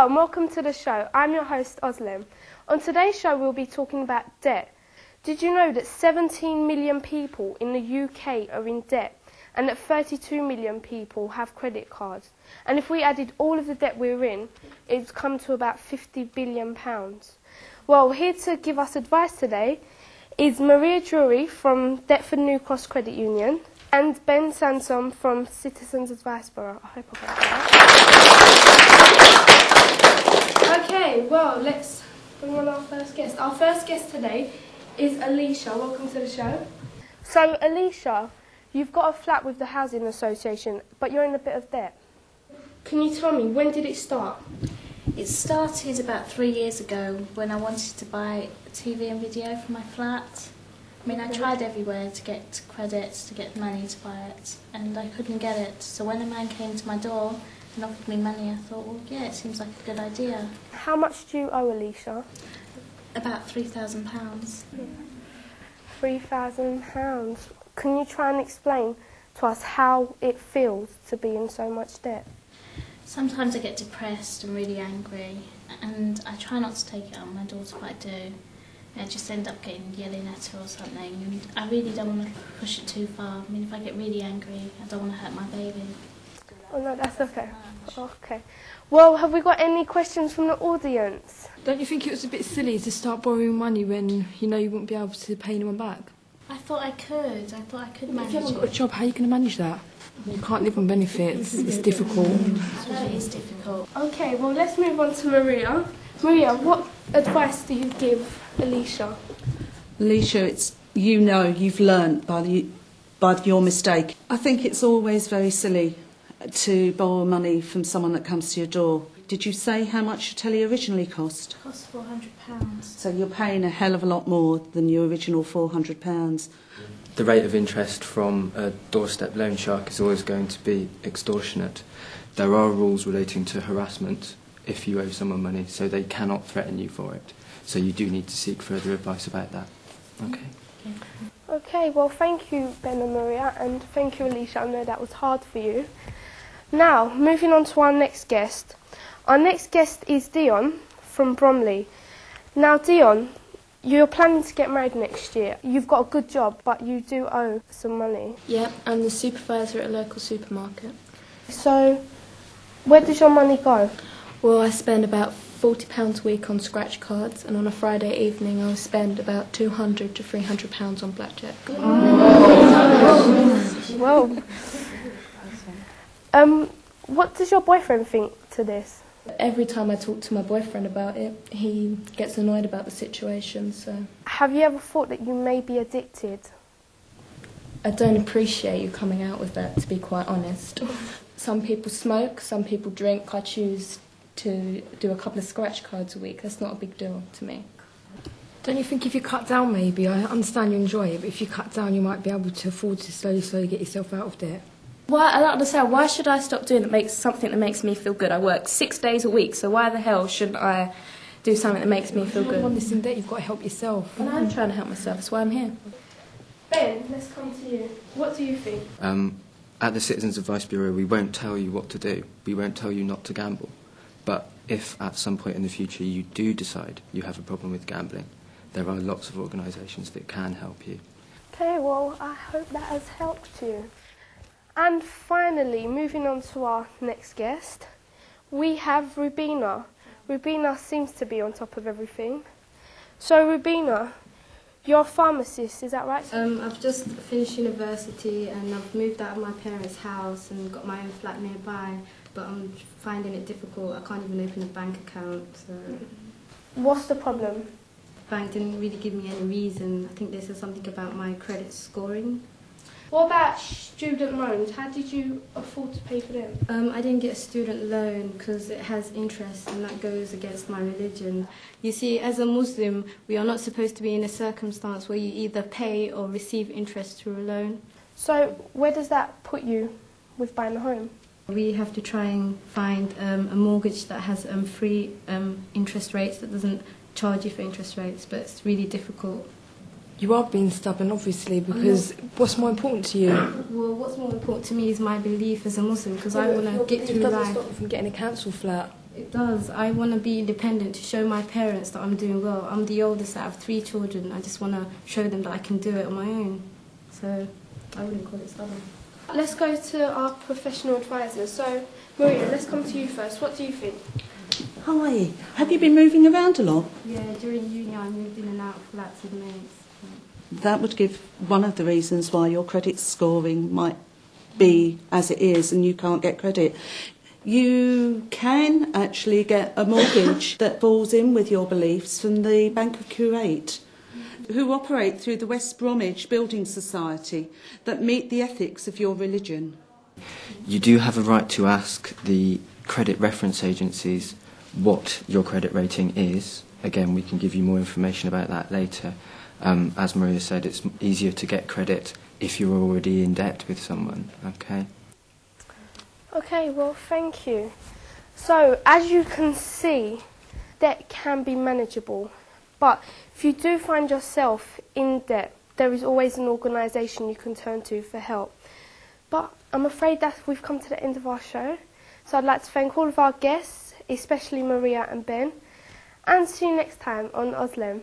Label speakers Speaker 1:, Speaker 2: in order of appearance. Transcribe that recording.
Speaker 1: Hello and welcome to the show. I'm your host Ozlem. On today's show we'll be talking about debt. Did you know that 17 million people in the UK are in debt and that 32 million people have credit cards? And if we added all of the debt we're in, it'd come to about £50 billion. Well, here to give us advice today is Maria Drury from Deptford New Cross Credit Union and Ben Sansom from Citizens Advice Bureau. I hope I got that. Okay, well, let's bring on our first guest. Our first guest today is Alicia. Welcome to the show. So, Alicia, you've got a flat with the Housing Association, but you're in a bit of debt. Can you tell me, when did it start?
Speaker 2: It started about 3 years ago when I wanted to buy TV and video for my flat. I mean, I tried everywhere to get credit, to get money to buy it, and I couldn't get it. So when a man came to my door and offered me money, I thought, well, yeah, it seems like a good idea.
Speaker 1: How much do you owe, Alicia?
Speaker 2: About £3,000.
Speaker 1: £3,000. Can you try and explain to us how it feels to be in so much debt?
Speaker 2: Sometimes I get depressed and really angry, and I try not to take it on my daughter, but I do. I just end up yelling at her or something, and I really don't want to push it too far. I mean, if I get really angry, I don't want to hurt my baby.
Speaker 1: Oh no, that's okay. Okay. Well, have we got any questions from the audience?
Speaker 3: Don't you think it was a bit silly to start borrowing money when you know you wouldn't be able to pay anyone back?
Speaker 2: I thought I could. Manage
Speaker 3: If you haven't
Speaker 2: it.
Speaker 3: got a job, how are you going to manage that? You can't live on benefits. It's difficult.
Speaker 2: I know it is difficult.
Speaker 1: Okay, well, let's move on to Maria. Maria, what advice do you give Alicia?
Speaker 4: Alicia, you've learnt by your mistake. I think it's always very silly to borrow money from someone that comes to your door. Did you say how much your telly originally cost?
Speaker 2: It cost £400.
Speaker 4: So you're paying a hell of a lot more than your original £400.
Speaker 5: The rate of interest from a doorstep loan shark is always going to be extortionate. There are rules relating to harassment if you owe someone money, so they cannot threaten you for it. So you do need to seek further advice about that. Okay.
Speaker 1: Okay, well, thank you, Ben and Maria, and thank you, Alicia. I know that was hard for you. Now, moving on to our next guest. Our next guest is Dion from Bromley. Now, Dion, you're planning to get married next year. You've got a good job, but you do owe some money.
Speaker 6: Yeah, I'm the supervisor at a local supermarket.
Speaker 1: So, where does your money go?
Speaker 6: Well, I spend about £40 a week on scratch cards, and on a Friday evening I'll spend about £200 to £300 on blackjack.
Speaker 1: Whoa. What does your boyfriend think to this?
Speaker 6: Every time I talk to my boyfriend about it, he gets annoyed about the situation, so...
Speaker 1: Have you ever thought that you may be addicted?
Speaker 6: I don't appreciate you coming out with that, to be quite honest. Some people smoke, some people drink. I choose to do a couple of scratch cards a week. That's not a big deal to me.
Speaker 3: Don't you think if you cut down maybe, I understand you enjoy it, but if you cut down you might be able to afford to slowly get yourself out of debt?
Speaker 7: I don't understand. Why should I stop doing something that makes me feel good? I work 6 days a week, so why the hell shouldn't I do something that makes me feel good?
Speaker 3: On this in debt, you've got to help yourself.
Speaker 7: And I'm trying to help myself. That's why I'm here.
Speaker 1: Ben, let's come to you. What do you think?
Speaker 5: At the Citizens Advice Bureau, we won't tell you what to do. We won't tell you not to gamble. But if at some point in the future you do decide you have a problem with gambling, there are lots of organisations that can help you.
Speaker 1: Okay, well, I hope that has helped you. And finally, moving on to our next guest, we have Rubina. Rubina seems to be on top of everything. So, Rubina, you're a pharmacist, is that right?
Speaker 8: I've just finished university and I've moved out of my parents' house and got my own flat nearby, but I'm finding it difficult. I can't even open a bank account. So.
Speaker 1: What's the problem?
Speaker 8: The bank didn't really give me any reason. I think they said something about my credit scoring.
Speaker 1: What about student loans? How did you afford to pay for them?
Speaker 8: I didn't get a student loan because it has interest and that goes against my religion. You see, as a Muslim, we are not supposed to be in a circumstance where you either pay or receive interest through a loan.
Speaker 1: So where does that put you with buying a home?
Speaker 8: We have to try and find a mortgage that has free interest rates, that doesn't charge you for interest rates, but it's really difficult.
Speaker 3: You are being stubborn, obviously, because what's more important to you?
Speaker 8: Well, what's more important to me is my belief as a Muslim, because I want to get through
Speaker 3: life. It doesn't
Speaker 8: life.
Speaker 3: stop you from getting a council flat.
Speaker 8: It does. I want to be independent to show my parents that I'm doing well. I'm the oldest out of 3 children. I just want to show them that I can do it on my own. So I wouldn't call it stubborn.
Speaker 1: Let's go to our professional advisors. So, Maria, let's come to you first. What do you think?
Speaker 4: Hi. Have you been moving around a lot?
Speaker 8: Yeah, during uni I moved in and out of flats with mates.
Speaker 4: That would give one of the reasons why your credit scoring might be as it is and you can't get credit. You can actually get a mortgage that falls in with your beliefs from the Bank of Kuwait, who operate through the West Bromwich Building Society that meet the ethics of your religion.
Speaker 5: You do have a right to ask the credit reference agencies what your credit rating is. Again, we can give you more information about that later. As Maria said, it's easier to get credit if you're already in debt with someone, okay?
Speaker 1: Okay, well, thank you. So, as you can see, debt can be manageable. But if you do find yourself in debt, there is always an organisation you can turn to for help. But I'm afraid that we've come to the end of our show. So I'd like to thank all of our guests, especially Maria and Ben. And see you next time on Ozlem.